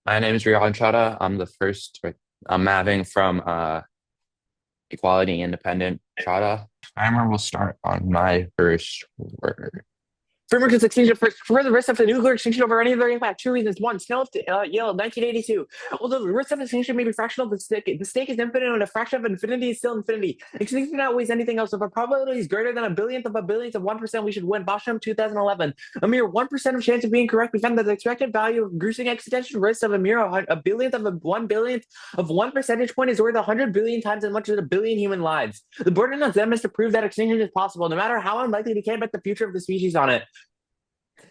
My name is Rihan Chada. I'm Maving from Equality Independent Chada. Timer will start on my first word. Framework is extinction for the risk of the nuclear extinction over any other impact. Two reasons. One, Yale, 1982. Although the risk of extinction may be fractional, the stake is infinite and a fraction of infinity is still infinity. Extinction outweighs anything else. If a probability is greater than a billionth of 1%, we should win. Boscham, 2011. A mere 1% of chance of being correct. We found that the expected value of gruesome extinction risk of a billionth of 1 billionth of 1 percentage point is worth 100 billion times as much as a billion human lives. The burden on them is to prove that extinction is possible, no matter how unlikely we can bet the future of the species on it.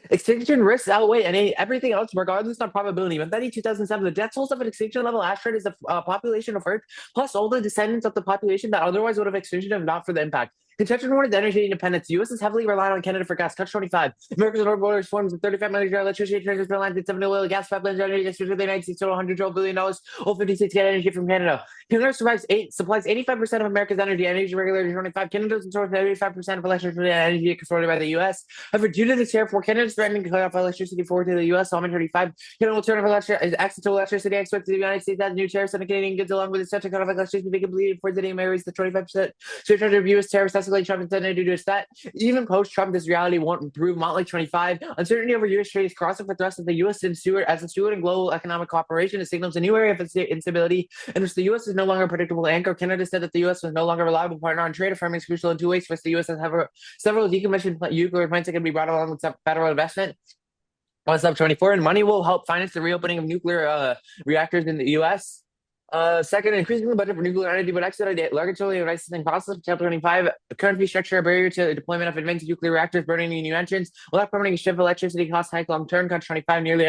Extinction risks outweigh everything else, regardless of probability. Metheny 2007, the death tolls of an extinction level asteroid is the population of Earth, plus all the descendants of the population that otherwise would have extinction if not for the impact. Contention towards energy independence. The U.S. is heavily reliant on Canada for gas. Touch 25. America's northern borders forms of 35 million electricity transmission lines and 7 oil gas pipelines generating extra to the United States, total $112 billion. All 50 states get energy from Canada. Canada supplies 85% of America's energy. Energy regulator 25. Canada sources 85% of electricity and energy controlled by the U.S. However, due to this tariff war, Canada is threatening to cut off electricity forward to the U.S. So I'm 35. Canada will turn off access to electricity expected to the United States as new tariffs on Canadian goods, along with its such a cut off electricity be completed before the day may raise the 25% surcharge of U.S. tariffs. Escalate Trump intended to do that. Even post-Trump, this reality won't improve. Motley 25. Uncertainty over U.S. trade is crossing for thrust of the U.S. as a steward in global economic cooperation. It signals a new area of instability in which the U.S. is no longer a predictable anchor. Canada said that the U.S. was no longer a reliable partner on trade. Affirming is crucial in two ways. First, the U.S. has several decommissioned nuclear plants that can be brought along with federal investment. On sub 24, and money will help finance the reopening of nuclear reactors in the U.S. Second, increasing the budget for nuclear energy would expedite large-scale licensing process. Chapter 25, the current fee structure a barrier to the deployment of advanced nuclear reactors, burning new entrants. Without permitting a shift of electricity costs hike long-term. Country 25, nearly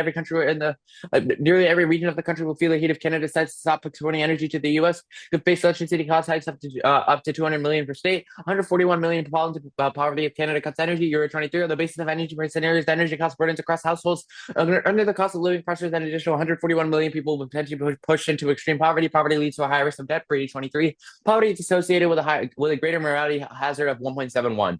every region of the country will feel the heat if Canada decides to stop exporting energy to the U.S. Could face electricity cost hikes up to 200 million per state, 141 million to fall into poverty if Canada cuts energy. Euro 23, on the basis of energy scenarios, the energy cost burdens across households under the cost of living pressures, an additional 141 million people will potentially be pushed into extreme poverty. Poverty leads to a higher risk of debt for 2023. Poverty is associated with a greater mortality hazard of 1.71.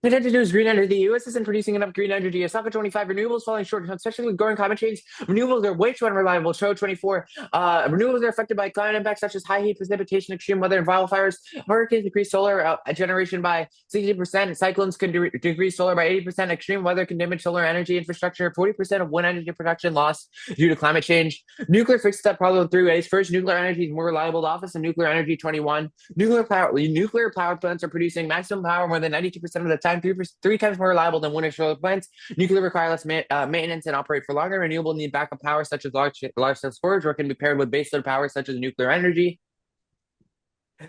Intended to do is green energy. The U.S. isn't producing enough green energy. Asaka 25, renewables falling short, especially with growing climate change. Renewables are way too unreliable. Show 24, renewables are affected by climate impacts such as high heat, precipitation, extreme weather, and wildfires. Hurricanes decrease solar generation by 60%. Cyclones can decrease solar by 80%. Extreme weather can damage solar energy infrastructure. 40% of wind energy production lost due to climate change. Nuclear fixes that problem in three ways. First, nuclear energy is more reliable. The Office of Nuclear Energy 21. Nuclear power plants are producing maximum power more than 92% of the time, three times more reliable than wind and solar plants. Nuclear require less maintenance and operate for longer. Renewable need backup power such as large-scale storage, or can be paired with baseload power such as nuclear energy.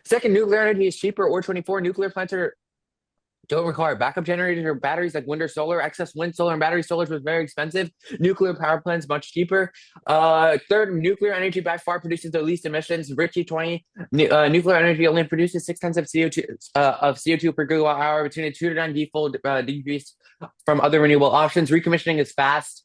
Second, nuclear energy is cheaper. Or 24, nuclear plants don't require backup generators or batteries like wind or solar. Excess wind, solar, and battery storage was very expensive. Nuclear power plants much cheaper. Third, nuclear energy by far produces the least emissions. Richie 20, nuclear energy only produces 6 tons of CO2 per gigawatt hour, between a 2 to 9 default decrease from other renewable options. Recommissioning is fast.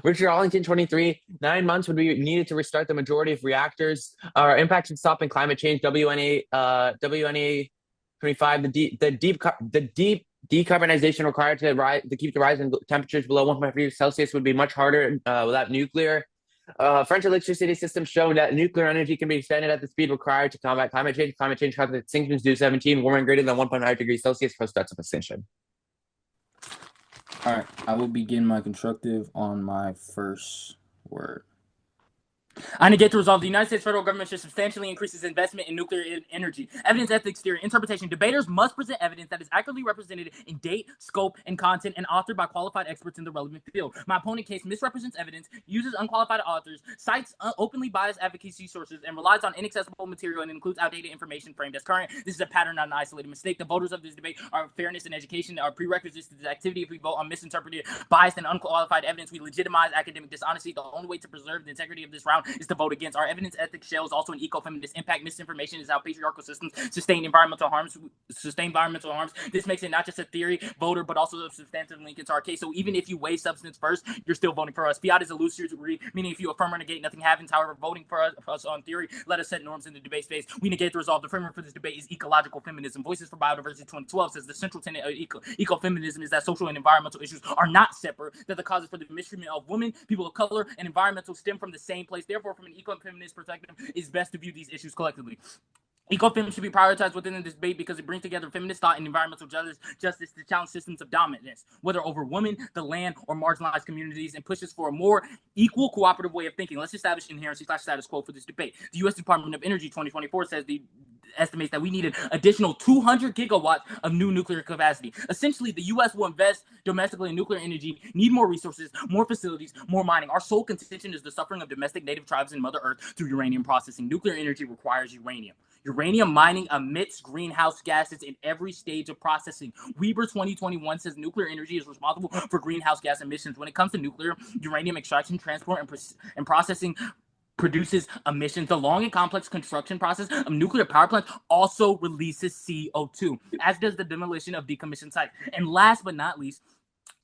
Richard Arlington 23, 9 months would be needed to restart the majority of reactors. Impact in stopping climate change. WNA 25, the deep decarbonization required to keep the rise in temperatures below 1.5 degrees Celsius would be much harder without nuclear. French electricity systems show that nuclear energy can be expanded at the speed required to combat climate change. Climate change causes extinctions due to 17, warming greater than 1.5 degrees Celsius post threats of extinction. All right, I will begin my constructive on my first word. I negate to resolve the United States federal government should substantially increase its investment in nuclear energy. Evidence, ethics, theory, interpretation. Debaters must present evidence that is accurately represented in date, scope, and content, and authored by qualified experts in the relevant field. My opponent case misrepresents evidence, uses unqualified authors, cites openly biased advocacy sources, and relies on inaccessible material and includes outdated information framed as current. This is a pattern, not an isolated mistake. The voters of this debate are fairness and education, are prerequisites to this activity. If we vote on misinterpreted, biased, and unqualified evidence, we legitimize academic dishonesty. The only way to preserve the integrity of this round is to vote against. Our evidence ethics shows also an ecofeminist impact. Misinformation is how patriarchal systems sustain environmental harms. This makes it not just a theory voter, but also a substantive link into our case. So even if you weigh substance first, you're still voting for us. Fiat is illusory, meaning if you affirm or negate, nothing happens. However, voting for us on theory let us set norms in the debate space. We negate the resolve. The framework for this debate is ecological feminism. Voices for Biodiversity 2012 says the central tenet of ecofeminism is that social and environmental issues are not separate, that the causes for the mistreatment of women, people of color, and environmental stem from the same place. Therefore, from an ecofeminist perspective, it's best to view these issues collectively. Ecofeminism should be prioritized within this debate because it brings together feminist thought and environmental justice to challenge systems of dominance, whether over women, the land, or marginalized communities, and pushes for a more equal, cooperative way of thinking. Let's establish inherency/status quo for this debate. The U.S. Department of Energy 2024 says estimates that we need an additional 200 gigawatts of new nuclear capacity. Essentially, the U.S. will invest domestically in nuclear energy, need more resources, more facilities, more mining. Our sole contention is the suffering of domestic native tribes in Mother Earth through uranium processing. Nuclear energy requires uranium. Uranium mining emits greenhouse gases in every stage of processing. Weber 2021 says nuclear energy is responsible for greenhouse gas emissions. When it comes to nuclear, uranium extraction, transport, and processing produces emissions. The long and complex construction process of nuclear power plants also releases CO2, as does the demolition of decommissioned sites. And last but not least,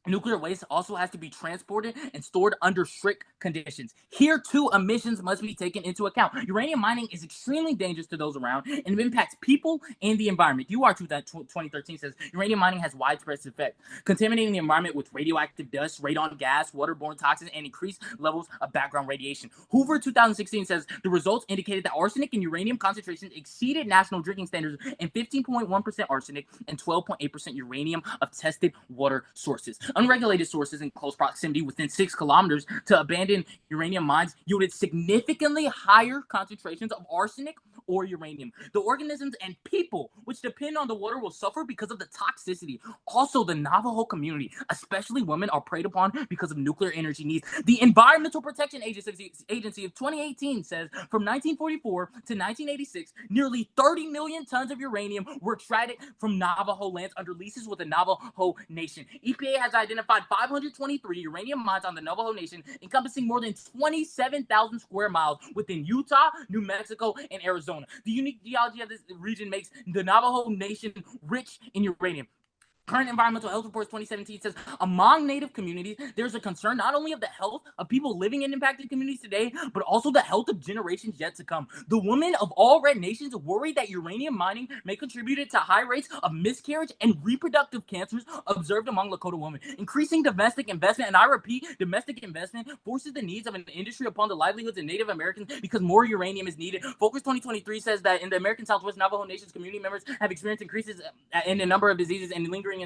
nuclear waste also has to be transported and stored under strict conditions. Here, too, emissions must be taken into account. Uranium mining is extremely dangerous to those around, and it impacts people and the environment. UR 2013 says uranium mining has widespread effects, contaminating the environment with radioactive dust, radon gas, waterborne toxins, and increased levels of background radiation. Hoover 2016 says the results indicated that arsenic and uranium concentrations exceeded national drinking standards in 15.1% arsenic and 12.8% uranium of tested water sources. Unregulated sources in close proximity within 6 kilometers to abandoned uranium mines yielded significantly higher concentrations of arsenic or uranium. The organisms and people which depend on the water will suffer because of the toxicity. Also, the Navajo community, especially women, are preyed upon because of nuclear energy needs. The Environmental Protection Agency of 2018 says from 1944 to 1986, nearly 30 million tons of uranium were extracted from Navajo lands under leases with the Navajo Nation. EPA has identified 523 uranium mines on the Navajo Nation, encompassing more than 27,000 square miles within Utah, New Mexico, and Arizona. The unique geology of this region makes the Navajo Nation rich in uranium. Current Environmental Health Reports 2017 says among Native communities, there's a concern not only of the health of people living in impacted communities today, but also the health of generations yet to come. The women of all red nations worry that uranium mining may contribute to high rates of miscarriage and reproductive cancers observed among Lakota women. Increasing domestic investment, and I repeat, domestic investment forces the needs of an industry upon the livelihoods of Native Americans because more uranium is needed. Focus 2023 says that in the American Southwest, Navajo Nation's community members have experienced increases in the number of diseases and lingering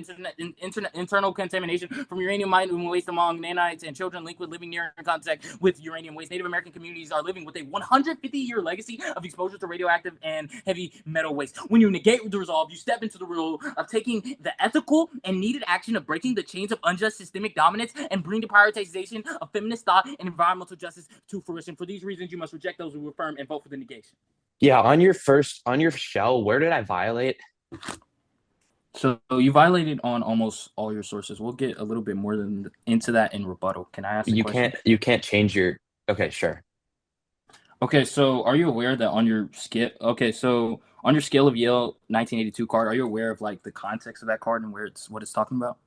internal contamination from uranium mining waste among nanites and children linked with living near in contact with uranium waste. Native American communities are living with a 150-year legacy of exposure to radioactive and heavy metal waste. When you negate the resolve, you step into the role of taking the ethical and needed action of breaking the chains of unjust systemic dominance and bring the prioritization of feminist thought and environmental justice to fruition. For these reasons, you must reject those who affirm and vote for the negation. Yeah, on your shell, where did I violate? So you violated on almost all your sources. We'll get a little bit more into that in rebuttal. Can I ask a question? You can't change your. Okay, sure. Okay, so are you aware that on your scale? Okay, so on your scale of Yale 1982 card, are you aware of like the context of that card and what it's talking about?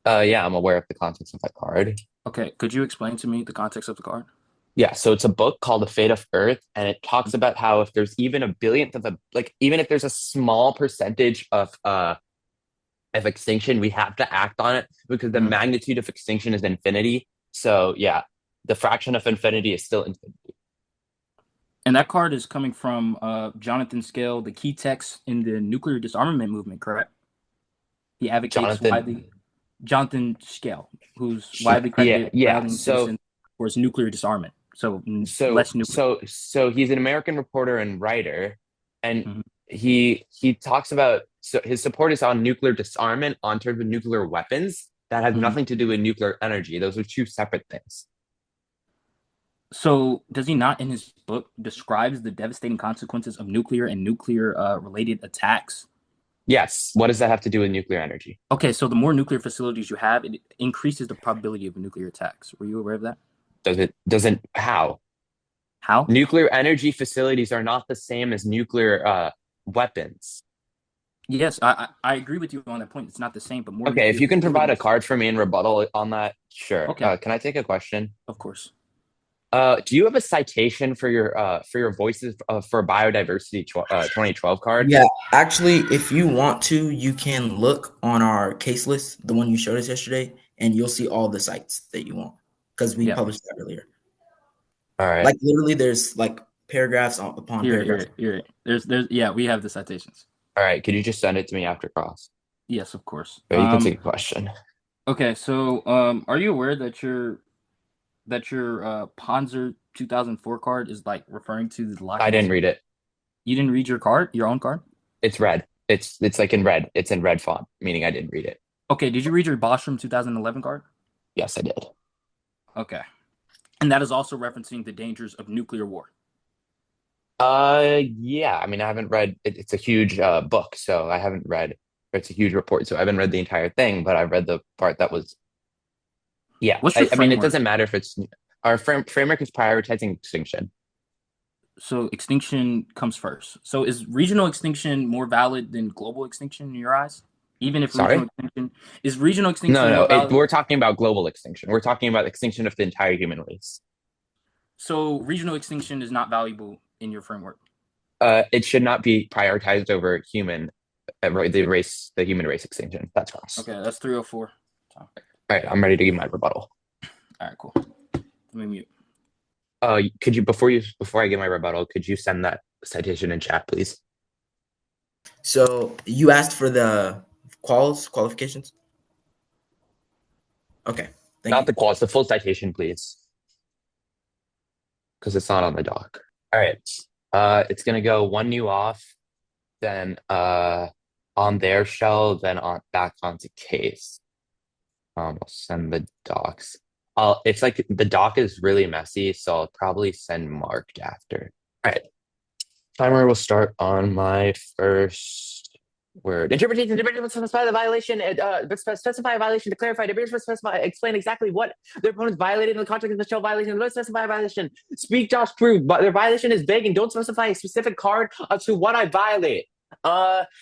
Yeah, I'm aware of the context of that card. Okay, could you explain to me the context of the card? Yeah, so it's a book called The Fate of Earth, and it talks about how if there's even a billionth of even if there's a small percentage of extinction, we have to act on it because the magnitude of extinction is infinity. So yeah, the fraction of infinity is still infinity. And that card is coming from Jonathan Scale, the key text in the nuclear disarmament movement, correct? He advocates Jonathan Scale, who's widely credited for his nuclear disarmament. So less nuclear. So he's an American reporter and writer, and he talks about his support is on nuclear disarmament on terms of nuclear weapons that has nothing to do with nuclear energy. Those are two separate things. So does he not in his book describes the devastating consequences of nuclear and nuclear related attacks? Yes. What does that have to do with nuclear energy? Okay, so the more nuclear facilities you have, it increases the probability of nuclear attacks. Were you aware of that? Doesn't how? How? Nuclear energy facilities are not the same as nuclear weapons. Yes, I agree with you on that point. It's not the same, but more Okay, if nuclear you can provide a facilities. card for me in rebuttal on that, sure. Okay, Can I take a question? of course. Do you have a citation for your Voices for Biodiversity 2012 card? Yeah, actually, if you want to, you can look on our case list, the one you showed us yesterday, and you'll see all the sites that you want because we Yeah, published that earlier. All right. Like literally, there's like paragraphs upon you're right, you're paragraphs. right, you're right. Yeah, we have the citations. All right. Could you just send it to me after cross? Yes, of course. Or you can take a question. Okay, so are you aware that your Panzer 2004 card is like referring to the Loch I Ness? didn't read it. You didn't read your card, your own card? It's red. It's like in red. It's in red font, meaning I didn't read it. Okay, did you read your Bostrom 2011 card? Yes, I did. Okay. And that is also referencing the dangers of nuclear war. Yeah. I mean, I haven't read it, it's a huge book, so I haven't read it's a huge report, so I haven't read the entire thing, but I've read the part that was yeah. What's your I mean, it framework? doesn't matter if it's our framework is prioritizing extinction. So extinction comes first. So is regional extinction more valid than global extinction in your eyes? Even if Sorry? regional extinction No, more no, valid? we're talking about global extinction. We're talking about extinction of the entire human race. So regional extinction is not valuable in your framework. It should not be prioritized over the human race extinction. That's false. Okay, that's 304. All right, I'm ready to give my rebuttal. All right, cool. Let me mute. Could you before I give my rebuttal, could you send that citation in chat, please? So you asked for the qualifications. Okay, thank Not you. the quals, the full citation, please, because it's not on the doc. All right. It's gonna go one new off, then on their shell, then on back onto case. I'll send the docs. It's like the doc is really messy, so I'll probably send marked after. All right. Timer will start on my first word. Interpretation must specify the violation. Specify a violation to clarify. Debaters must specify, explain exactly what their opponents violated in the context of the show violation. Don't specify a violation. Speak, Josh, prove. But their violation is vague and don't specify a specific card to what I violate.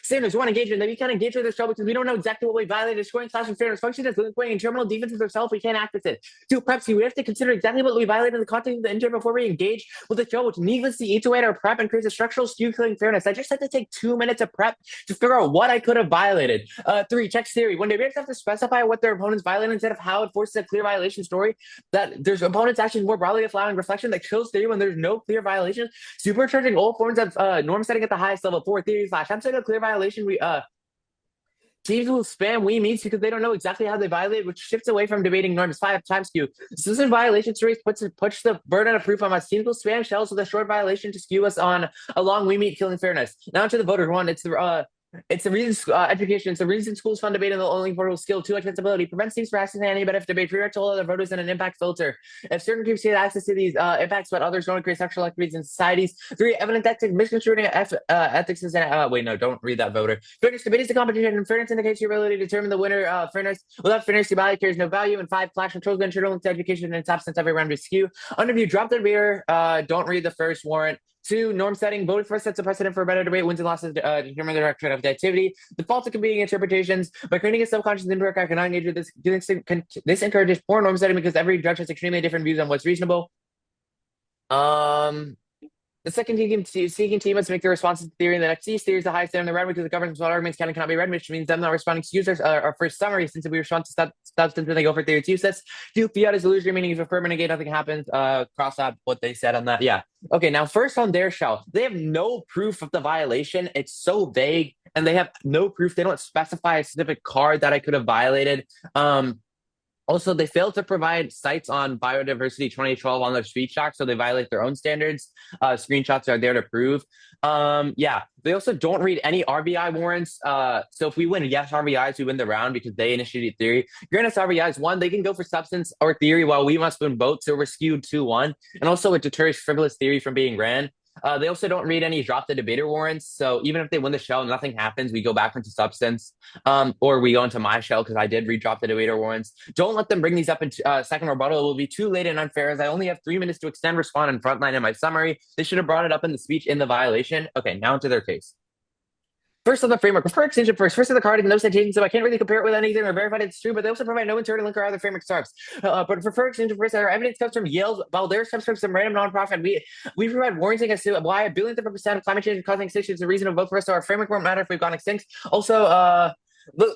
Standards one engagement. Then we can't engage with the show because we don't know exactly what we violated. Scoring slash and fairness function as going in terminal defenses ourselves. We can't access it. Two, preps. We have to consider exactly what we violated in the context of the injury before we engage with the show, which needlessly eats away at our prep and creates a structural skew killing fairness. I just had to take 2 minutes of prep to figure out what I could have violated. Three, checks theory. When debaters have to specify what their opponents violated instead of how it forces a clear violation story, that there's opponents' actions more broadly allowing reflection that kills theory when there's no clear violation. Supercharging all forms of norm setting at the highest level. Four, theory slash. I'm saying a clear violation. We teams will spam we meets because they don't know exactly how they violate, which shifts away from debating norms. Five, time skew. Citizen violation stories puts the burden of proof on us. Teams will spam shells with a short violation to skew us on a long we meet killing fairness. Now to the voter one. It's the reason education. It's the reason schools fund debate and the only portable skill. Two, accessibility prevents teams from accessing any benefit debate. Redirects all other voters in an impact filter. If certain groups get access to these impacts, but others don't, create sexual activities in societies. Three, evident ethics, misconstruing ethics is wait, no, don't read that voter. Fairness, debate is a competition, and fairness indicates your ability to determine the winner. Fairness, without fairness, your value carries no value. And five, clash controls internal to education and its absence every round of skew. Underview, drop the debater. Don't read the first warrant. Two, norm setting. Voting first sets a precedent for a better debate. Wins and losses determine the direction of the activity. Default to competing interpretations. By creating a subconscious indirect, I cannot engage with this. This encourages poor norm setting because every judge has extremely different views on what's reasonable. The second seeking team must make their responses to theory in the next C. Theory is the highest in the read because the government's arguments can and cannot be read, which means them not responding to users our first summary, since if we respond to substance then they go for theory 2 sets. Two, fiat is illusory, meaning if affirm and negate, nothing happens. Cross out what they said on that. Yeah. Okay, now first on their shell, they have no proof of the violation. It's so vague, and they have no proof. They don't specify a specific card that I could have violated. Also, they failed to provide sites on Biodiversity 2012 on their speech doc, so they violate their own standards. Screenshots are there to prove. Yeah, they also don't read any RBI warrants. So if we win yes RBIs, we win the round because they initiated theory. Grant us RBIs, one, they can go for substance or theory while we must win both, so we're skewed 2-1. And also it deters frivolous theory from being ran. They also don't read any drop the debater warrants. So even if they win the shell, nothing happens. We go back into substance, or we go into my shell because I did read drop the debater warrants. Don't let them bring these up in second rebuttal. It will be too late and unfair as I only have 3 minutes to extend, respond, and frontline in my summary. They should have brought it up in the speech in the violation. Okay, now into their case. First on the framework, prefer extension first. First of the card, no citation, so I can't really compare it with anything or verify it's true, but they also provide no internal link or other framework starts. But prefer extension first, our evidence comes from Yale's Balderas comes from some random nonprofit. We provide warnings against why 1 billionth of a percent of climate change is causing extinction is a reason to vote for us, so our framework won't matter if we've gone extinct. Also,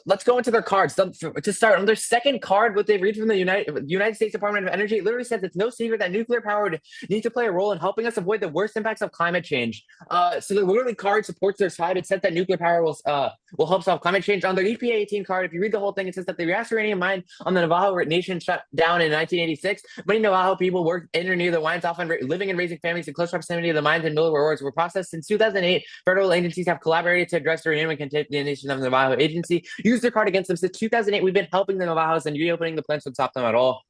let's go into their cards. To start, on their second card, what they read from the United States Department of Energy, it literally says it's no secret that nuclear power needs to play a role in helping us avoid the worst impacts of climate change. So the literally card supports their side. It says that nuclear power will help solve climate change. On their EPA 18 card, if you read the whole thing, it says that the reactor uranium mine on the Navajo Nation shut down in 1986. Many Navajo people worked in or near the mines, often living and raising families in close proximity to the mines and mill rewards were processed. Since 2008, federal agencies have collaborated to address the uranium contamination of the Navajo Agency. Use their card against them. Since 2008, we've been helping the Navajos, and reopening the plants would stop them at all.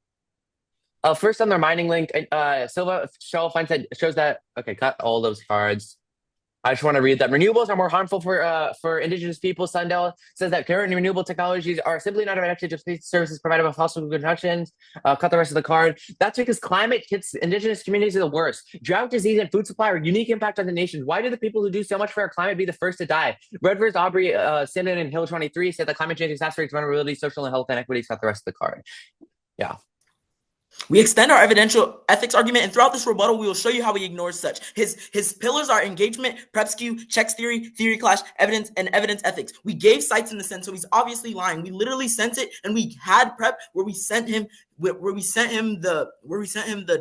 First on their mining link, Silva Shell shows that. Okay, cut all those cards. I just want to read that renewables are more harmful for indigenous people. Sundell says that current renewable technologies are simply not effective to replace services provided by fossil fuel productions. Cut the rest of the card. That's because climate hits indigenous communities the worst. Drought, disease, and food supply are unique impact on the nation. Why do the people who do so much for our climate be the first to die? Redvers, Aubrey, Simon, and Hill 23 said that climate change exacerbates vulnerability, social and health inequities. Cut the rest of the card. Yeah. We extend our evidential ethics argument, and throughout this rebuttal, we will show you how he ignores such. His pillars are engagement, PrepSkew, checks theory, theory clash, evidence, and evidence ethics. We gave cites in the sense, so he's obviously lying. We literally sent it, and we had prep where we sent him the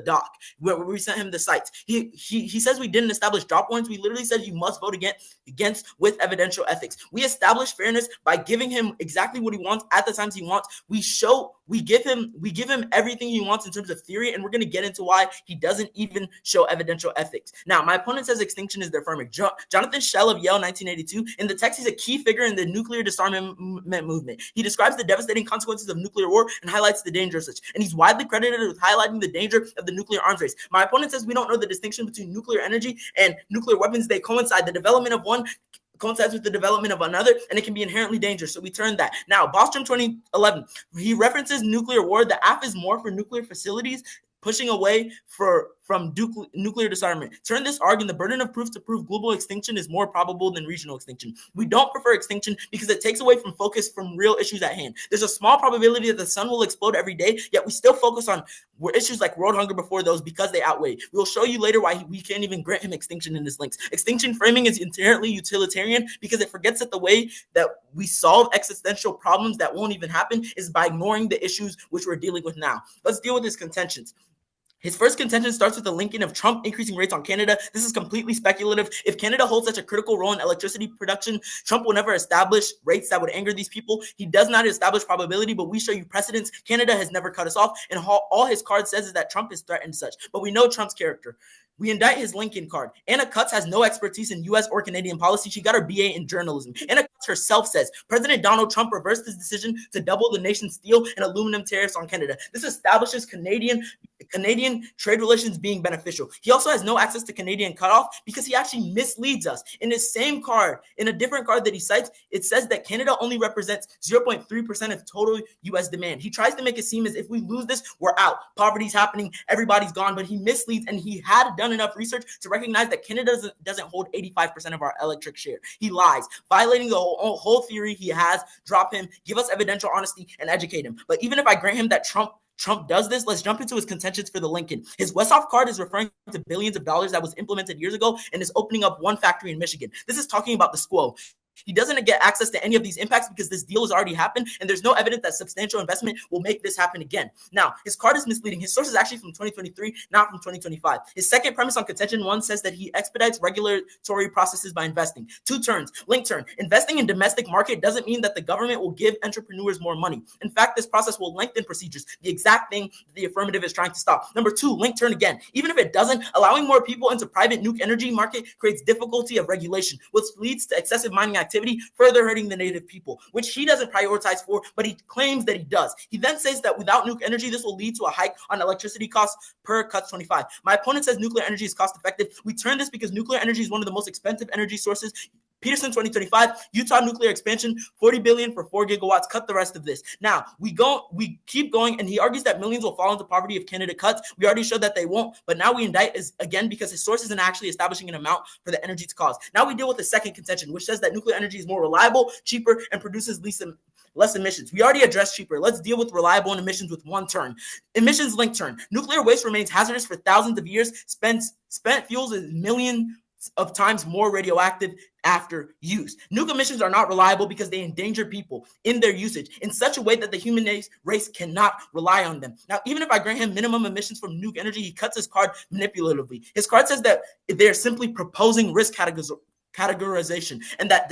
doc, where we sent him the sites. He says we didn't establish drop warrants. We literally said you must vote against with evidential ethics. We establish fairness by giving him exactly what he wants at the times he wants. We give him everything he wants in terms of theory, and we're going to get into why he doesn't even show evidential ethics. Now, my opponent says extinction is their framework. Jonathan Schell of Yale, 1982. In the text, he's a key figure in the nuclear disarmament movement. He describes the devastating consequences of nuclear war and highlights the danger of such. And he's widely credited with highlighting the danger of the nuclear arms race. My opponent says we don't know the distinction between nuclear energy and nuclear weapons. They coincide. The development of one coincides with the development of another, and it can be inherently dangerous. So we turn that. Now, Bostrom 2011, he references nuclear war. The app is more for nuclear facilities, pushing away from nuclear disarmament. Turn this argument, the burden of proof to prove global extinction is more probable than regional extinction. We don't prefer extinction because it takes away from focus from real issues at hand. There's a small probability that the sun will explode every day, yet we still focus on issues like world hunger before those because they outweigh. We'll show you later why we can't even grant him extinction in this links. Extinction framing is inherently utilitarian because it forgets that the way that we solve existential problems that won't even happen is by ignoring the issues which we're dealing with now. Let's deal with his contentions. His first contention starts with the linking of Trump increasing rates on Canada. This is completely speculative. If Canada holds such a critical role in electricity production, Trump will never establish rates that would anger these people. He does not establish probability, but we show you precedents. Canada has never cut us off, and all his card says is that Trump has threatened such. But we know Trump's character. We indict his Lincoln card. Anna Cutts has no expertise in U.S. or Canadian policy. She got her BA in journalism. Anna Cutts herself says President Donald Trump reversed his decision to double the nation's steel and aluminum tariffs on Canada. This establishes Canadian trade relations being beneficial. He also has no access to Canadian cutoff because he actually misleads us. In his same card, in a different card that he cites, it says that Canada only represents 0.3% of total U.S. demand. He tries to make it seem as if we lose this, we're out. Poverty's happening, everybody's gone, but he misleads, and he had done enough research to recognize that Canada doesn't hold 85% of our electric share. He lies, violating the whole theory he has. Drop him, give us evidential honesty, and educate him. But even if I grant him that Trump does this, let's jump into his contentions for the Lincoln. His Westhoff card is referring to billions of dollars that was implemented years ago and is opening up one factory in Michigan. This is talking about the SQUO. He doesn't get access to any of these impacts because this deal has already happened, and there's no evidence that substantial investment will make this happen again. Now, his card is misleading. His source is actually from 2023, not from 2025. His second premise on contention 1 says that he expedites regulatory processes by investing. 2 turns. Link turn. Investing in domestic market doesn't mean that the government will give entrepreneurs more money. In fact, this process will lengthen procedures, the exact thing that the affirmative is trying to stop. Number 2, link turn again. Even if it doesn't, allowing more people into private nuke energy market creates difficulty of regulation, which leads to excessive mining activity, further hurting the native people, which he doesn't prioritize for, but he claims that he does. He then says that without nuke energy, this will lead to a hike on electricity costs per cuts 25. My opponent says nuclear energy is cost effective. We turn this because nuclear energy is one of the most expensive energy sources. Peterson 2025, Utah nuclear expansion, 40 billion for 4 gigawatts. Cut the rest of this. Now we keep going, and he argues that millions will fall into poverty if Canada cuts. We already showed that they won't, but now we indict again because his source isn't actually establishing an amount for the energy to cost. Now we deal with the second contention, which says that nuclear energy is more reliable, cheaper, and produces less emissions. We already addressed cheaper. Let's deal with reliable and emissions with one term. Emissions linked term. Nuclear waste remains hazardous for thousands of years. Spent fuels is millions of times more radioactive after use. Nuke emissions are not reliable because they endanger people in their usage in such a way that the human race cannot rely on them. Now, even if I grant him minimum emissions from nuke energy, he cuts his card manipulatively. His card says that they're simply proposing risk categorization, and that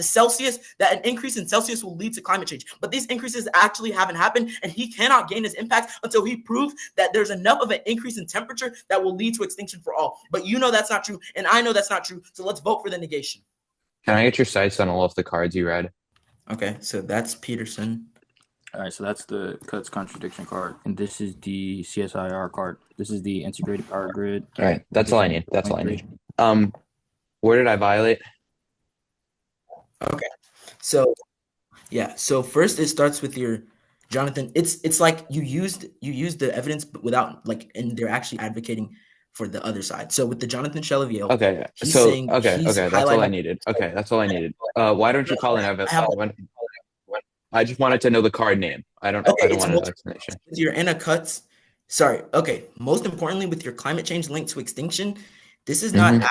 an increase in Celsius will lead to climate change. But these increases actually haven't happened, and he cannot gain his impact until he proves that there's enough of an increase in temperature that will lead to extinction for all. But you know that's not true, and I know that's not true, so let's vote for the negation. Can I get your sites on all of the cards you read? Okay, so that's Peterson. All right, so that's the cuts contradiction card, and this is the CSIR card. This is the integrated power grid. All right, that's all I need. That's all I need. Where did I violate? Okay, so first it starts with your Jonathan. It's like you used the evidence but without and they're actually advocating for the other side. So with the Jonathan Chalaviel, okay, that's all I needed. Okay, that's all I needed. Why don't you call an evidence? I just wanted to know the card name. I don't want an explanation. With your Anna Cuts, sorry. Okay, most importantly, with your climate change linked to extinction, this is not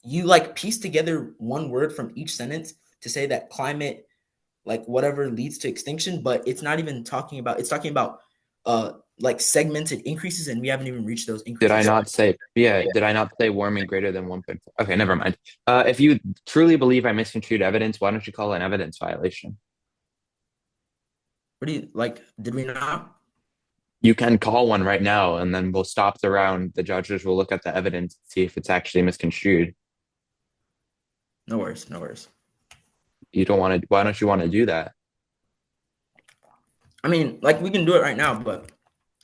you piece together one word from each sentence to say that climate, whatever leads to extinction, but it's not even talking about, it's talking about segmented increases, and we haven't even reached those increases. Did I not say warming greater than 1.4? Okay, never mind. If you truly believe I misconstrued evidence, why don't you call an evidence violation? What do you did we not? You can call one right now, and then we'll stop the round. The judges will look at the evidence, see if it's actually misconstrued. No worries. You don't want to. Why don't you want to do that? I mean, we can do it right now, but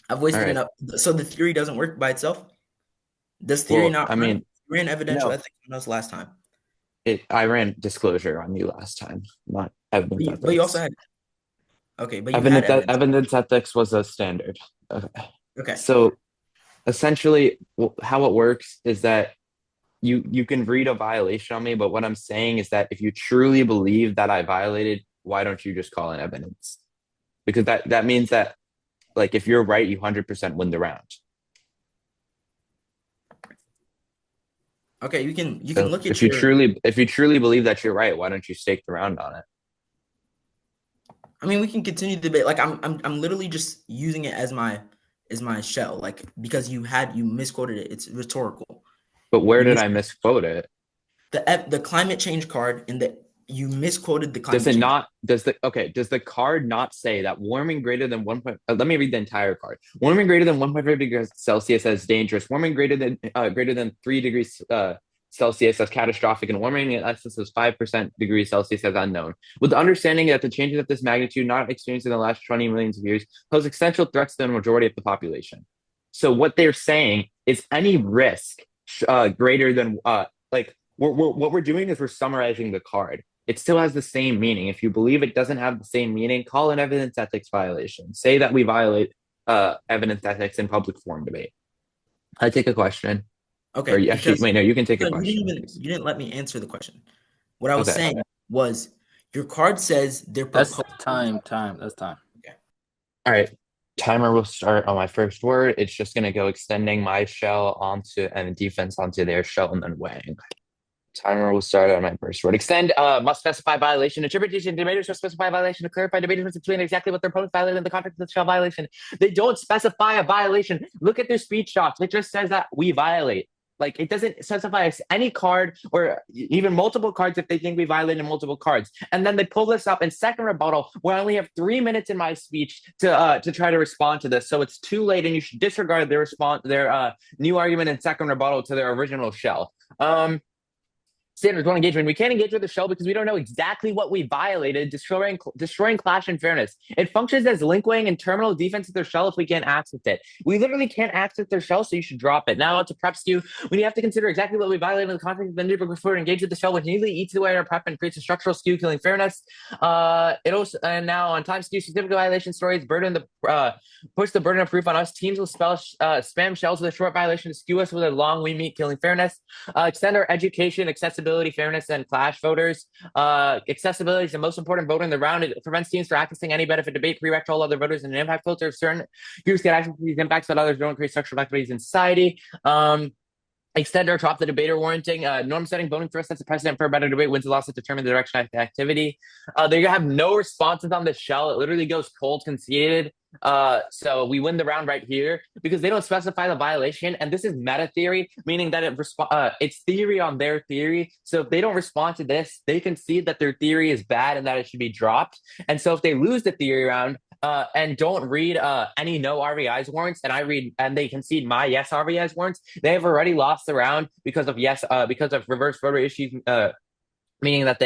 I've wasted enough. So the theory doesn't work by itself. Does theory not? I mean, you ran evidential ethics on us last time. I ran disclosure on you last time, not evidence ethics. But you also had. Okay, but evidence ethics was a standard. Okay. So essentially, how it works is that you can read a violation on me, but what I'm saying is that if you truly believe that I violated, why don't you just call in evidence? Because that means that if you're right, you 100% win the round. Okay, you can look at if you truly believe that you're right, why don't you stake the round on it? I mean, we can continue the debate. I'm literally just using it as my shell, because you misquoted it. It's rhetorical. But where did I misquote it? The climate change card, you misquoted the climate change. Does the card not say that warming greater than 1. Let me read the entire card. Warming greater than 1.5 degrees Celsius as dangerous. Warming greater than 3 degrees Celsius as catastrophic, and warming in excess of 5% degrees Celsius as unknown. With the understanding that the changes of this magnitude not experienced in the last 20 millions of years pose existential threats to the majority of the population. So what they're saying is any risk greater than what we're doing is we're summarizing the card. It still has the same meaning. If you believe it doesn't have the same meaning, call an evidence ethics violation. Say that we violate evidence ethics in public forum debate. I take a question. Okay. Or you can take a question. You didn't let me answer the question. What I was saying was your card says they're That's time. That's time. Okay. All right. Timer will start on my first word. It's just going to go extending my shell and defense onto their shell and then weighing. Timer will start on my first word. Extend must specify violation. Interpretation. Debaters must specify violation to clarify. Debaters must explain exactly what their opponents violated in the context of the shell violation. They don't specify a violation. Look at their speech docs. It just says that we violate. It doesn't specify any card or even multiple cards if they think we violated multiple cards. And then they pull this up in second rebuttal where I only have 3 minutes in my speech to try to respond to this. So it's too late, and you should disregard their new argument in second rebuttal to their original shell. Standards 1 engagement. We can't engage with the shell because we don't know exactly what we violated, destroying clash and fairness. It functions as linkwaying and terminal defense of their shell if we can't access it. We literally can't access their shell, so you should drop it. Now, to prep skew, when you have to consider exactly what we violated in the context of the neighbor before to engage with the shell, which immediately eats away our prep and creates a structural skew, killing fairness. It also, and now on time skew, specific violation stories push the burden of proof on us. Teams will spam shells with a short violation to skew us with a long we meet, killing fairness. Extend our education, accessibility, fairness, and clash voters. Accessibility is the most important voter in the round. It prevents teams from accessing any benefit debate, prereq all other voters, and an impact filter. Certain groups get access to these impacts that others don't create structural equities in society. Extend or drop the debater warranting. Norm setting voting first sets a precedent for a better debate. Wins and losses determine the direction of the activity. They have no responses on the shell. It literally goes cold conceded. So we win the round right here because they don't specify the violation, and this is meta theory, meaning that it's theory on their theory. So if they don't respond to this, they concede that their theory is bad and that it should be dropped. And so if they lose the theory round and don't read any no RVIs warrants, and they concede my yes RVIs warrants, they have already lost the round because of reverse voter issues, meaning that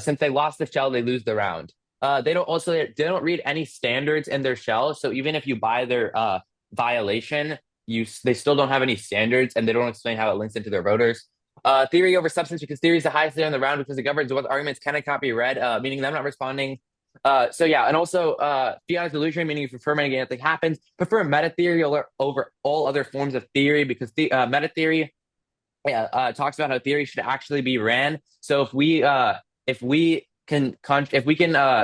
since they lost the shell, they lose the round. They don't read any standards in their shell. So even if you buy their violation, they still don't have any standards, and they don't explain how it links into their voters. Theory over substance, because theory is the highest layer in the round because it governs what arguments can and can't be read, meaning them not responding. And also fiat delusion, meaning if you prefer anything happens, prefer meta theory over all other forms of theory because meta theory talks about how theory should actually be ran. So if we can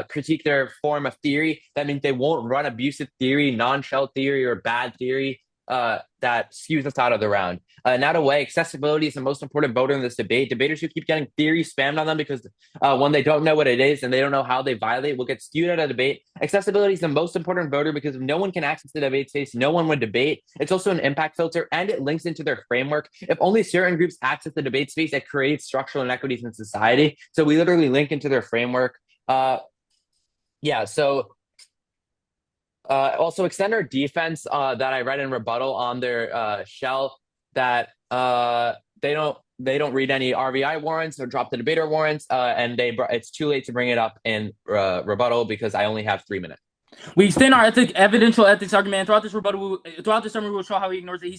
critique their form of theory, that means they won't run abusive theory, non-shell theory, or bad theory that skews us out of the round. Now to weigh, accessibility is the most important voter in this debate. Debaters who keep getting theory spammed on them because when they don't know what it is and they don't know how they violate will get skewed out of debate. Accessibility is the most important voter because if no one can access the debate space, no one would debate. It's also an impact filter, and it links into their framework. If only certain groups access the debate space, it creates structural inequities in society. So we literally link into their framework. Also extend our defense that I read in rebuttal on their shell that they don't read any RVI warrants or drop the debater warrants, and it's too late to bring it up in rebuttal because I only have 3 minutes. We extend our evidential ethics argument throughout this summary. We will show how he ignores it. He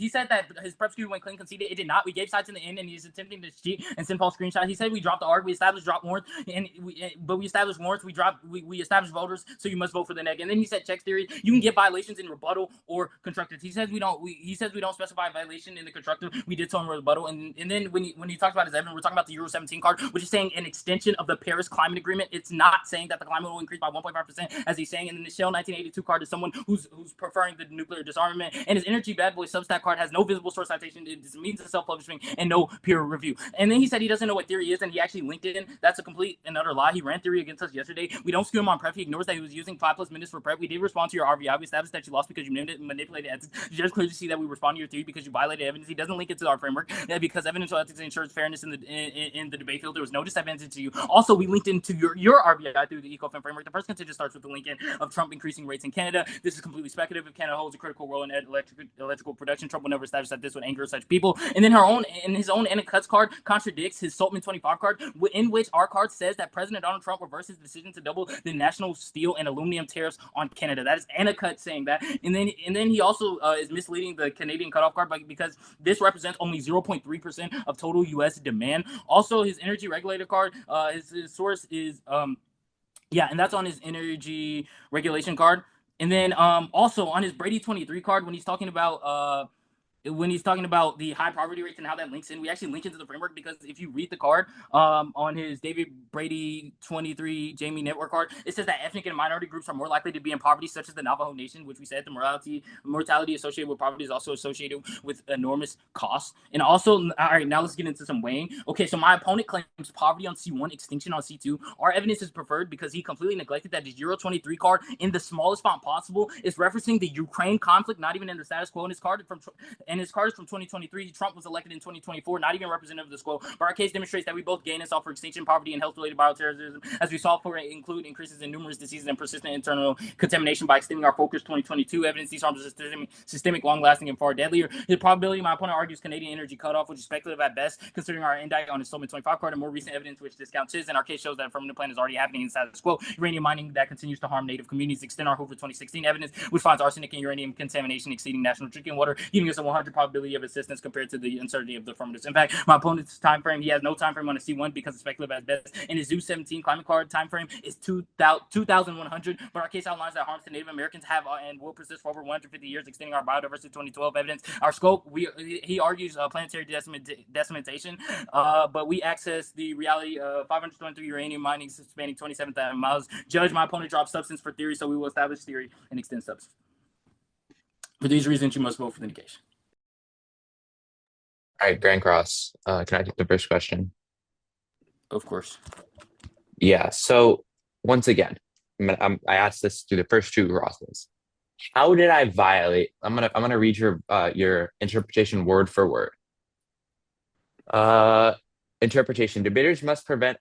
said that his prep skew went clean conceded. It did not. We gave sides in the end, and he's attempting to cheat and send false screenshots. He said we dropped the arg. We established drop warrants, but we established warrants. We established voters, so you must vote for the neg. And then he said check theory. You can get violations in rebuttal or constructive. He says we don't specify a violation in the constructive. We did so in rebuttal. And then when he talks about his evidence, we're talking about the Euro 17 card, which is saying an extension of the Paris Climate Agreement. It's not saying that the climate will increase by 1.5%, as he's saying. And then the Shell 1982 card is someone who's preferring the nuclear disarmament, and his Energy Bad Boy Substack card has no visible source citation, it means of self-publishing, and no peer review. And then he said he doesn't know what theory is, and he actually linked it in. That's a complete and utter lie. He ran theory against us yesterday. We don't skew him on prep. He ignores that he was using 5+ minutes for prep. We did respond to your RVI. We established that you lost because you manipulated ethics. You just clearly see that we respond to your theory because you violated evidence. He doesn't link it to our framework because evidential ethics ensures fairness in the debate field. There was no disadvantage to you. Also, we linked into your RVI through the EcoFin framework. The first contingent starts with the link in of Trump increasing rates in Canada. This is completely speculative. If Canada holds a critical role in electrical production, Trump will never establish that this would anger such people. And then his own Anna Cuts card contradicts his Saltman 25 card, in which our card says that President Donald Trump reversed his decision to double the national steel and aluminum tariffs on Canada. That is Anna Cuts saying that. And then he also is misleading the Canadian cutoff card because this represents only 0.3% of total U.S. demand. Also, his energy regulator card, his source is and that's on his energy regulation card. And then also on his Brady 23 card, when he's talking about the high poverty rates and how that links in, we actually link into the framework because if you read the card on his David Brady 23 Jamie Network card, it says that ethnic and minority groups are more likely to be in poverty, such as the Navajo Nation, which we said the mortality associated with poverty is also associated with enormous costs. And also, all right, now let's get into some weighing. Okay, so my opponent claims poverty on C1, extinction on C2. Our evidence is preferred because he completely neglected that his Euro 23 card in the smallest font possible is referencing the Ukraine conflict, not even in the status quo in his card and his card is from 2023. Trump was elected in 2024, not even representative of the squad. But our case demonstrates that we both gain and solve for extinction, poverty, and health-related bioterrorism, as we solve for include increases in numerous diseases and persistent internal contamination by extending our focus 2022 evidence. These harms are systemic, long-lasting, and far deadlier. The probability, my opponent argues, Canadian energy cutoff, which is speculative at best, considering our indict on his Solomon 25 card and more recent evidence which discounts his. And our case shows that affirmative plan is already happening in status quo. Uranium mining that continues to harm native communities. Extend our Hoover 2016 evidence, which finds arsenic and uranium contamination exceeding national drinking water, giving us a 100 probability of assistance compared to the uncertainty of the affirmatives. In fact, my opponent's time frame, he has no time frame on a C1 because it's speculative at best. And his Zeus 17 climate card time frame is 2,100. But our case outlines that harms to Native Americans have and will persist for over 150 years, extending our biodiversity 2012 evidence. Our scope, he argues planetary decimatation, but we access the reality of 523 uranium mining spanning 27,000 miles. Judge, my opponent drops substance for theory, so we will establish theory and extend substance. For these reasons, you must vote for the negation. All right, Grand Cross. Can I take the first question? Of course. Yeah. So once again, I asked this through the first two Rosses. How did I violate? I'm gonna read your interpretation word for word. Interpretation. Debaters must present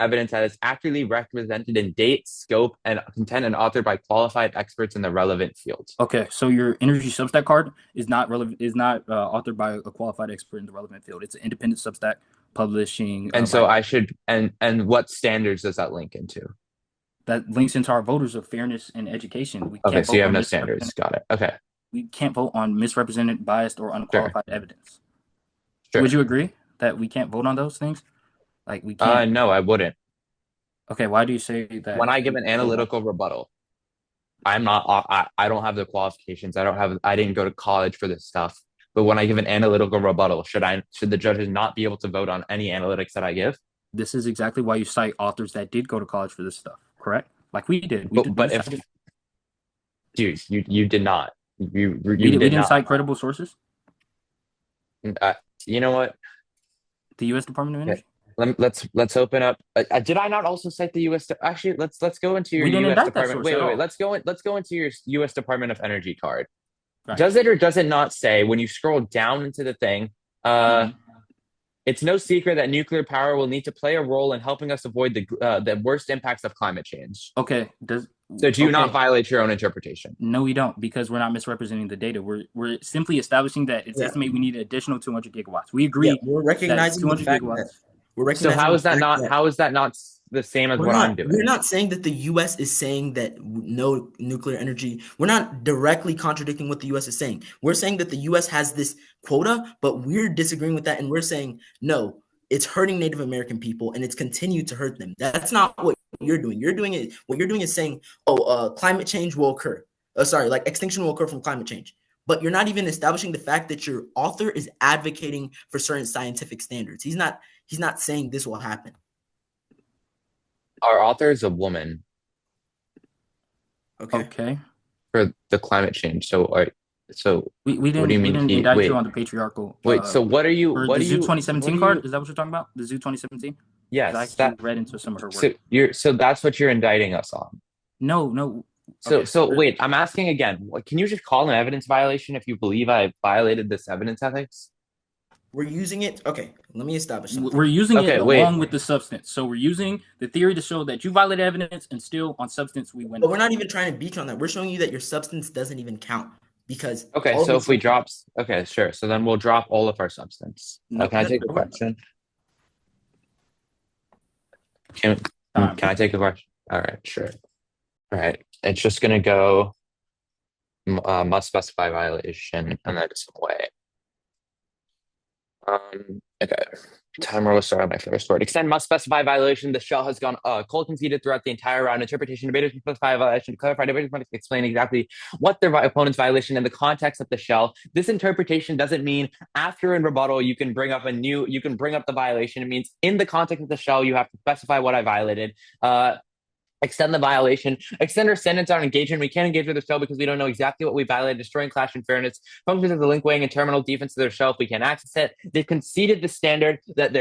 evidence that is accurately represented in date, scope, and content and authored by qualified experts in the relevant field. Okay, so your energy Substack card is not authored by a qualified expert in the relevant field. It's an independent Substack publishing. And so I should and what standards does that link into? That links into our voters of fairness and education. Okay, so you have no standards. Got it. Okay. We can't vote on misrepresented, biased, or unqualified evidence. Sure. Would you agree that we can't vote on those things? Like we can't. No, I wouldn't. Okay, why do you say that? When I give an analytical rebuttal, I don't have the qualifications. I didn't go to college for this stuff. But when I give an analytical rebuttal, should the judges not be able to vote on any analytics that I give? This is exactly why you cite authors that did go to college for this stuff, correct? Like we did. Dude, you did not. We didn't cite credible sources. You know what? The U.S. Department of Energy. Let's open up. Did I not also cite the U.S. Actually, let's go into your U.S. Department. Wait. Let's go into your U.S. Department of Energy card. Right. Does it or does it not say when you scroll down into the thing? It's no secret that nuclear power will need to play a role in helping us avoid the worst impacts of climate change. Okay. So do you not violate your own interpretation? No, we don't, because we're not misrepresenting the data. We're simply establishing that it's estimated we need an additional 200 gigawatts. We agree. Yeah, we're recognizing 200 gigawatts. So how is that not the same as what I'm doing? We're not saying that the U.S. is saying that no nuclear energy. We're not directly contradicting what the U.S. is saying. We're saying that the U.S. has this quota, but we're disagreeing with that, and we're saying no. It's hurting Native American people, and it's continued to hurt them. That's not what you're doing. What you're doing is saying, climate change will occur. Extinction will occur from climate change. But you're not even establishing the fact that your author is advocating for certain scientific standards. He's not saying this will happen. Our author is a woman. Okay. For the climate change. So we didn't, what do you mean? We didn't indict you on the patriarchal. So what are you? The Zoo 2017 card? Is that what you're talking about? The Zoo 2017? Yes. I actually read into some of her work. So that's what you're indicting us on. No. So wait, I'm asking again. Can you just call an evidence violation if you believe I violated this evidence ethics? We're using it. Okay, let me establish something. We're using it along with the substance. So we're using the theory to show that you violated evidence, and still on substance we win. But we're not even trying to beat you on that. We're showing you that your substance doesn't even count because. Okay, so if we drop, okay, sure. So then we'll drop all of our substance. Can I take a question? Can I take a question? All right, sure. All right, it's just gonna go must specify violation and then some way. Okay. Timer will start on my first word. Extend must specify violation. The shell has gone cold conceded throughout the entire round. Interpretation. Debaters must specify a violation. To clarify, debaters must explain exactly what their opponent's violation in the context of the shell. This interpretation doesn't mean after in rebuttal you can bring up the violation. It means in the context of the shell you have to specify what I violated. extend the violation, extend our sentence on engagement. We can't engage with the shell because we don't know exactly what we violated, destroying clash and fairness, functions as a link weighing and terminal defense to their shell if we can't access it. They've conceded the standard that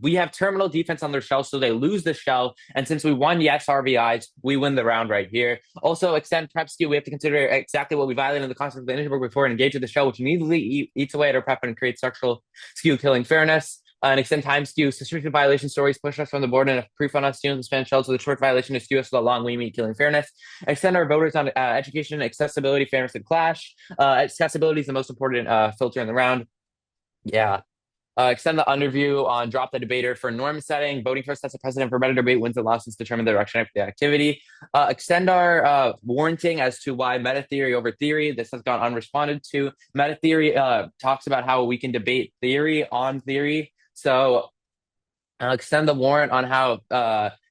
we have terminal defense on their shell, so they lose the shell. And since we won yes RVIs, we win the round right here. Also, extend prep skew. We have to consider exactly what we violated in the concept of the Hindenburg before and engage with the shell, which immediately eats away at our prep and creates structural skew, killing fairness. And extend time skew. Suspicious violation stories push us from the board and a proof on us students and shells with a short violation to skew us with a long we meet, killing fairness. Extend our voters on education, accessibility, fairness, and clash. Accessibility is the most important filter in the round. Yeah. Extend the underview on drop the debater for norm setting. Voting first sets a precedent for better debate. Wins and losses determine the direction of the activity. Extend our warranting as to why meta theory over theory. This has gone unresponded to. Meta theory talks about how we can debate theory on theory. So extend the warrant on how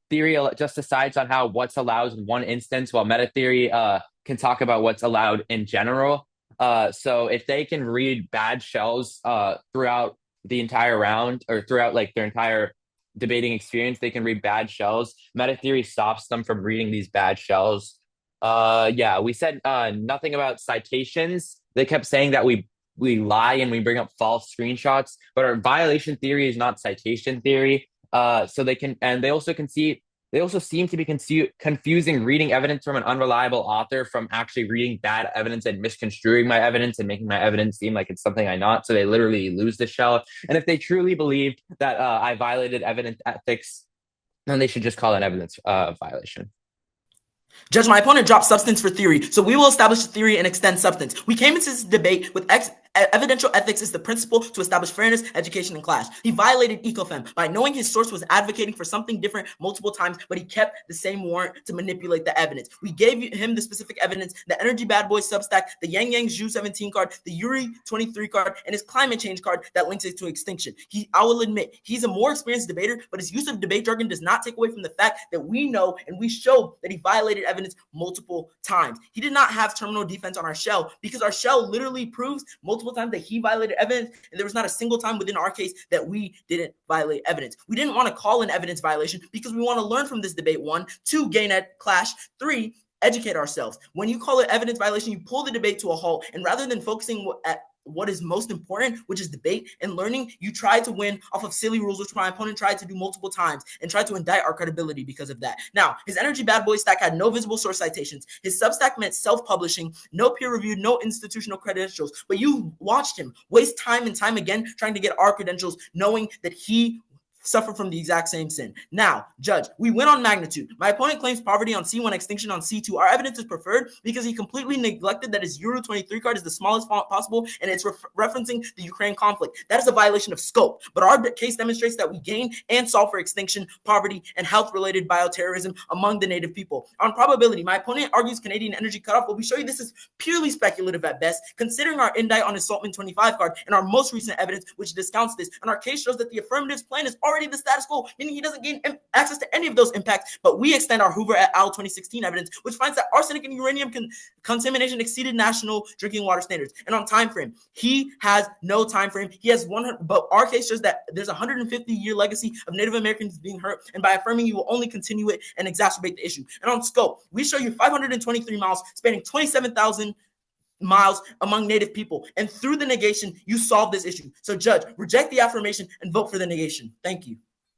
theory just decides on how what's allowed in one instance, while meta theory can talk about what's allowed in general. So if they can read bad shells throughout the entire round or throughout like their entire debating experience, they can read bad shells. Meta theory stops them from reading these bad shells. Yeah, we said nothing about citations. They kept saying that we lie and we bring up false screenshots, but our violation theory is not citation theory. So they also seem to be confusing reading evidence from an unreliable author from actually reading bad evidence and misconstruing my evidence and making my evidence seem like it's something I'm not. So they literally lose the shell. And if they truly believed that I violated evidence ethics, then they should just call it evidence violation. Judge, my opponent dropped substance for theory, so we will establish theory and extend substance. We came into this debate with evidential ethics is the principle to establish fairness, education, and clash. He violated EcoFem by knowing his source was advocating for something different multiple times, but he kept the same warrant to manipulate the evidence. We gave him the specific evidence, the Energy Bad Boys Substack, the Yang Yang Zhu 17 card, the Yuri 23 card, and his climate change card that links it to extinction. I will admit, he's a more experienced debater, but his use of debate jargon does not take away from the fact that we know and we show that he violated evidence multiple times. He did not have terminal defense on our shell because our shell literally proves multiple times that he violated evidence, and there was not a single time within our case that we didn't violate evidence. We didn't want to call an evidence violation because we want to learn from this debate. 1, 2, gain at clash. 3, educate ourselves. When you call it evidence violation, you pull the debate to a halt, and rather than focusing at what is most important, which is debate and learning, you try to win off of silly rules, which my opponent tried to do multiple times and tried to indict our credibility because of that. Now, his Energy Bad Boy stack had no visible source citations. His Substack meant self-publishing, no peer-reviewed, no institutional credentials, but you watched him waste time and time again trying to get our credentials, knowing that he suffer from the exact same sin. Now, Judge, we win on magnitude. My opponent claims poverty on C1, extinction on C2. Our evidence is preferred because he completely neglected that his Euro 23 card is the smallest font possible, and it's referencing the Ukraine conflict. That is a violation of scope, but our case demonstrates that we gain and solve for extinction, poverty, and health-related bioterrorism among the native people. On probability, my opponent argues Canadian energy cutoff, but we show you this is purely speculative at best, considering our indict on his Saltman 25 card and our most recent evidence, which discounts this. And our case shows that the affirmative's plan is already the status quo, meaning he doesn't gain access to any of those impacts, but we extend our Hoover et al. 2016 evidence, which finds that arsenic and uranium contamination exceeded national drinking water standards. And on time frame, he has no time frame. He has 100, but our case shows that there's a 150-year legacy of Native Americans being hurt, and by affirming, you will only continue it and exacerbate the issue. And on scope, we show you 523 miles spanning 27,000 miles among native people, and through the negation, you solve this issue. So, Judge, reject the affirmation and vote for the negation. Thank you.